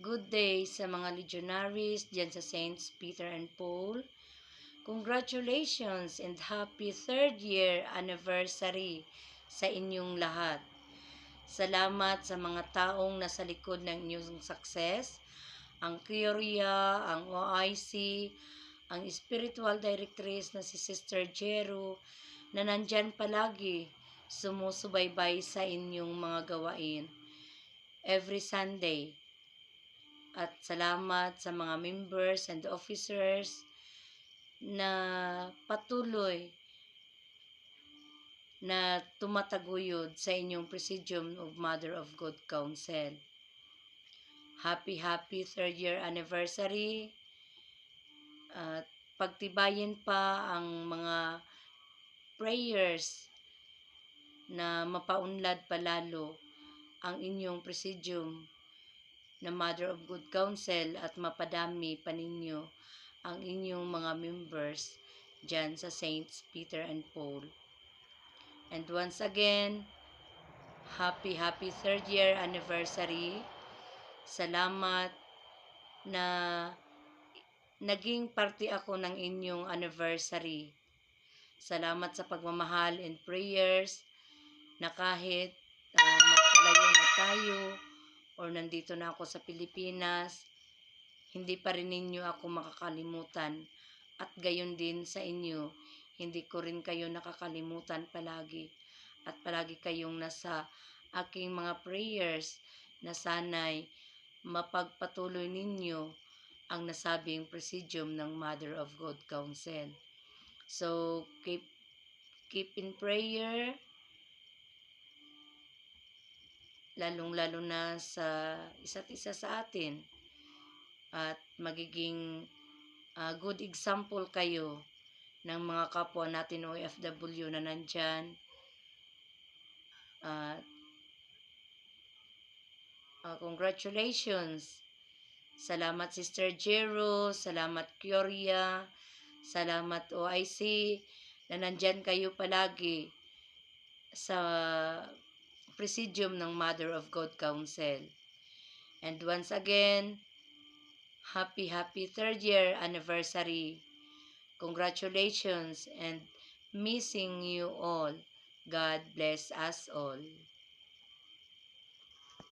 Good day sa mga legionaries dyan sa Saints Peter and Paul. Congratulations and happy 3rd year anniversary sa inyong lahat. Salamat sa mga taong nasa likod ng inyong success, ang Kyoria, ang OIC, ang spiritual directress na si Sister Jero na nandyan palagi sumusubaybay sa inyong mga gawain every Sunday. At salamat sa mga members and officers na patuloy na tumataguyod sa inyong Presidium of Mother of God Council. Happy 3rd year anniversary. At pagtibayin pa ang mga prayers na mapaunlad palalo ang inyong Presidium na Mother of Good Council at mapadami pa ninyo ang inyong mga members dyan sa Saints Peter and Paul. And once again, happy 3rd year anniversary. Salamat na naging parte ako ng inyong anniversary. Salamat sa pagmamahal and prayers na kahit magkalayo na tayo or nandito na ako sa Pilipinas, hindi pa rin ninyo ako makakalimutan. At gayon din sa inyo, hindi ko rin kayo nakakalimutan palagi. At palagi kayong nasa aking mga prayers na sana'y mapagpatuloy ninyo ang nasabing Presidium ng Mother of God Council. So, keep in prayer, lalong-lalo na sa isa't isa sa atin. At magiging good example kayo ng mga kapwa natin OFW na nandyan. Congratulations! Salamat Sister Jero, salamat Kyoria, salamat OIC na nandyan kayo palagi sa Presidium ng Mother of God Council. And once again, happy 3rd year anniversary. Congratulations and missing you all. God bless us all.